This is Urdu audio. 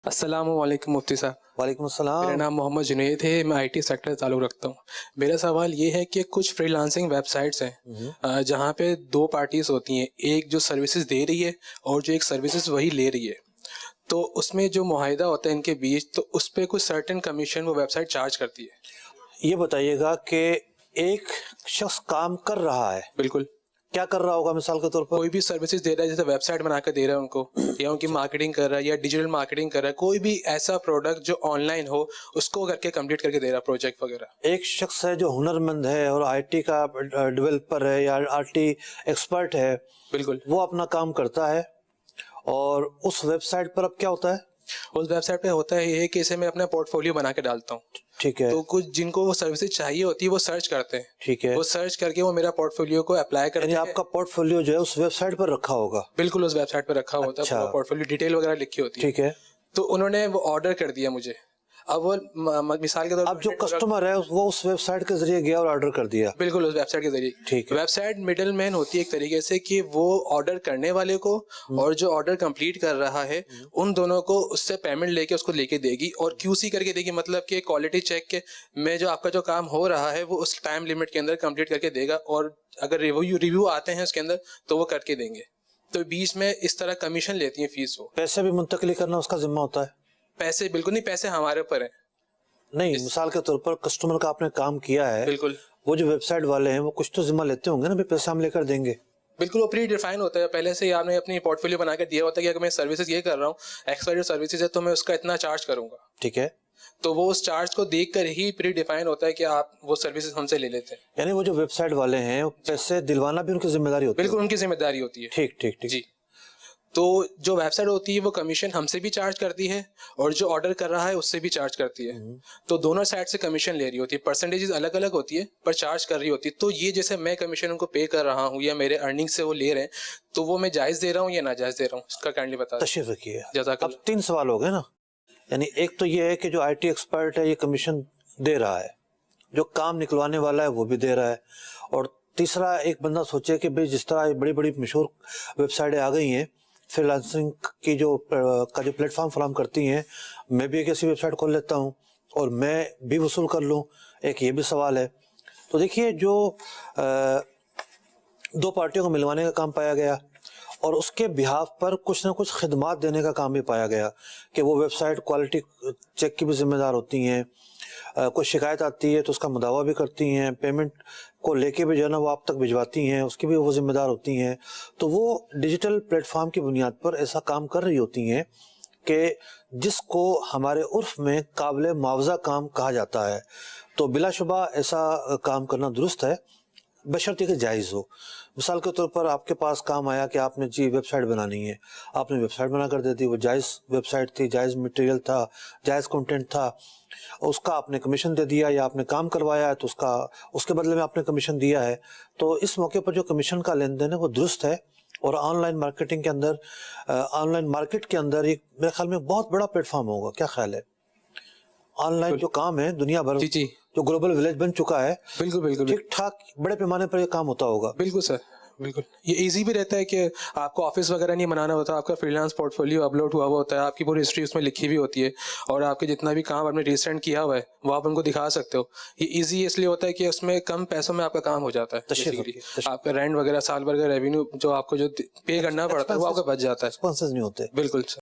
السلام علیکم مفتی صاحب. وعلیکم السلام. میرا نام محمد جنید ہے. میں آئی ٹی سیکٹر سے تعلق رکھتا ہوں. میرا سوال یہ ہے کہ کچھ فری لانسنگ ویب سائٹس ہیں جہاں پہ دو پارٹیز ہوتی ہیں, ایک جو سروسز دے رہی ہے اور جو ایک سروسز وہی لے رہی ہے. تو اس میں جو معاہدہ ہوتا ہے ان کے بیچ, تو اس پہ کچھ سرٹن کمیشن وہ ویب سائٹ چارج کرتی ہے. یہ بتائیے گا کہ ایک شخص کام کر رہا ہے, بالکل. کیا کر رہا ہوگا؟ مثال کے طور پر کوئی بھی سروسز دے رہا ہے, جیسے ویب سائٹ بنا کے دے رہا ہے ان کو, یا ان کی مارکیٹنگ کر رہا ہے, یا ڈیجیٹل مارکیٹنگ کر رہا ہے, کوئی بھی ایسا پروڈکٹ جو آن لائن ہو اس کو کر کے کمپلیٹ کر کے دے رہا ہے, پروجیکٹ وغیرہ. ایک شخص ہے جو ہنرمند ہے اور آئی ٹی کا ڈیولپر ہے یا آئی ٹی ایکسپرٹ ہے, بالکل. وہ اپنا کام کرتا ہے اور اس ویب سائٹ پر اب کیا ہوتا ہے؟ اس ویب سائٹ پہ ہوتا ہے یہ کہ اسے میں اپنا پورٹ فولیو بنا کے ڈالتا ہوں. ٹھیک ہے. تو کچھ جن کو وہ سروسز چاہیے ہوتی ہے وہ سرچ کرتے ہیں. ٹھیک ہے. وہ سرچ کر کے وہ میرا پورٹ فولیو کو اپلائی کرتے ہیں. یعنی آپ کا پورٹ فولیو جو ہے اس ویب سائٹ پر رکھا ہوگا؟ بالکل, اس ویب سائٹ پہ رکھا ہوتا ہے, پورٹ فولیو ڈیٹیل وغیرہ لکھی ہوتی ہے. ٹھیک ہے. تو انہوں نے وہ آرڈر کر دیا مجھے. اب وہ مثال کے طور پر اب جو کسٹمر ہے وہ اس ویب سائٹ کے ذریعے گیا اور آرڈر کر دیا. بالکل, اس ویب سائٹ کے ذریعے. ٹھیک ہے. ویب سائٹ مڈل مین ہوتی ہے ایک طریقے سے کہ وہ آرڈر کرنے والے کو اور جو آرڈر کمپلیٹ کر رہا ہے ان دونوں کو اس سے پیمنٹ لے کے اس کو لے کے دے گی, اور کیو سی کر کے دے گی. مطلب کہ کوالٹی چیک کے میں جو آپ کا جو کام ہو رہا ہے وہ اس ٹائم لمٹ کے اندر کمپلیٹ کر کے دے گا, اور اگر ریویو آتے ہیں اس کے اندر تو وہ کر کے دیں گے. تو بیچ میں اس طرح کمیشن لیتی ہیں فیس. وہ پیسے بھی منتقلی کرنا اس کا ذمہ ہوتا ہے؟ پیسے بالکل نہیں, پیسے ہمارے اوپر ہیں. نہیں, مثال کے طور پر کسٹمر کا آپ نے کام کیا ہے, بالکل. وہ جو ویب سائٹ والے ہیں وہ کچھ تو ذمہ لیتے ہوں گے نا, بھی پیسے ہم لے کر دیں گے. بالکل, وہ پری ڈیفائن ہوتا ہے پہلے سے ہی. آپ نے اپنی پورٹ فولیو بنا کے دیا ہوتا ہے کہ اگر میں سروسز یہ کر رہا ہوں, ایکسپائرڈ سروسز ہے, تو میں اس کا اتنا چارج کروں گا. ٹھیک ہے. تو وہ اس چارج کو دیکھ کر ہی پری ڈیفائن ہوتا ہے کہ آپ وہ سروسز ہم سے لے لیتے ہیں. یعنی وہ جو ویب سائٹ والے ہیں پیسے دلوانا بھی ان کی ذمہ داری ہوتی ہے؟ بالکل, ان کی ذمہ داری ہوتی ہے. ٹھیک ٹھیک ٹھیک. جی. تو جو ویب سائٹ ہوتی ہے وہ کمیشن ہم سے بھی چارج کرتی ہے, اور جو آرڈر کر رہا ہے اس سے بھی چارج کرتی ہے. تو دونوں سائڈ سے کمیشن لے رہی ہوتی ہے. پرسنٹیجز الگ الگ ہوتی ہے پر چارج کر رہی ہوتی ہے. تو یہ جیسے میں کمیشن ان کو پے کر رہا ہوں یا میرے ارننگ سے وہ لے رہے ہیں, تو وہ میں جائز دے رہا ہوں یا ناجائز دے رہا ہوں, اس کا کائنڈلی بتا دیں. تشریف رکھیے. جزاک اب اللہ. 3 سوال ہو گئے نا. یعنی ایک تو یہ ہے کہ جو آئی ٹی ایکسپرٹ ہے یہ کمیشن دے رہا ہے, جو کام نکلوانے والا ہے وہ بھی دے رہا ہے, اور تیسرا ایک بندہ سوچے کہ بھئی جس طرح بڑی بڑی مشہور ویب سائٹیں آ گئی ہیں فری لانسنگ کی جو پلیٹ فارم فراہم کرتی ہیں, میں بھی ایک ایسی ویب سائٹ کھول لیتا ہوں اور میں بھی وصول کر لوں. ایک یہ بھی سوال ہے. تو دیکھیے, جو 2 پارٹیوں کو ملوانے کا کام پایا گیا, اور اس کے بہاف پر کچھ نہ کچھ خدمات دینے کا کام بھی پایا گیا کہ وہ ویب سائٹ کوالٹی چیک کی بھی ذمہ دار ہوتی ہیں, کوئی شکایت آتی ہے تو اس کا مداوع بھی کرتی ہیں, پیمنٹ کو لے کے بھی جو ہے نا وہ آپ تک بھجواتی ہیں, اس کی بھی وہ ذمہ دار ہوتی ہیں. تو وہ ڈیجیٹل پلیٹ فارم کی بنیاد پر ایسا کام کر رہی ہوتی ہیں کہ جس کو ہمارے عرف میں قابل معاوضہ کام کہا جاتا ہے. تو بلا شبہ ایسا کام کرنا درست ہے بشرطے کہ جائز ہو. مثال کے طور پر آپ کے پاس کام آیا کہ آپ نے جی ویب سائٹ بنانی ہے, آپ نے ویب سائٹ بنا کر دے دی, وہ جائز ویب سائٹ تھی, جائز مٹیریل تھا, جائز کنٹینٹ تھا, اس کا آپ نے کمیشن دے دیا, یا آپ نے کام کروایا ہے تو اس کے بدلے میں آپ نے کمیشن دیا ہے. تو اس موقع پر جو کمیشن کا لین دین ہے وہ درست ہے, اور آن لائن مارکیٹنگ کے اندر, آن لائن مارکیٹ کے اندر ایک میرے خیال میں بہت بڑا پلیٹ فارم ہوگا. کیا خیال ہے؟ آن لائن جو کام ہے دنیا بھر جو گلوبل ولیج بن چکا ہے, بالکل بالکل ٹھیک ٹھاک بڑے پیمانے پر یہ کام ہوتا ہوگا. بالکل سر, بالکل. یہ ایزی بھی رہتا ہے کہ آپ کو آفس وغیرہ نہیں بنانا ہوتا, آپ کا free lance port folio upload ہوا ہوا ہوتا ہے, آپ کی پوری ہسٹری اس میں لکھی ہوئی ہوتی ہے, اور آپ کے جتنا بھی کام آپ نے ریسینٹ کیا ہوا ہے وہ آپ ان کو دکھا سکتے ہو. یہ ایزی اس لیے ہوتا ہے کہ اس میں کم پیسوں میں آپ کا کام ہو جاتا ہے. آپ کا رینٹ وغیرہ سال بھر کا ریونیو جو آپ کو جو پے کرنا پڑتا ہے وہ آپ کا بچ جاتا ہے. ایکسپنسز نہیں ہوتے. بالکل.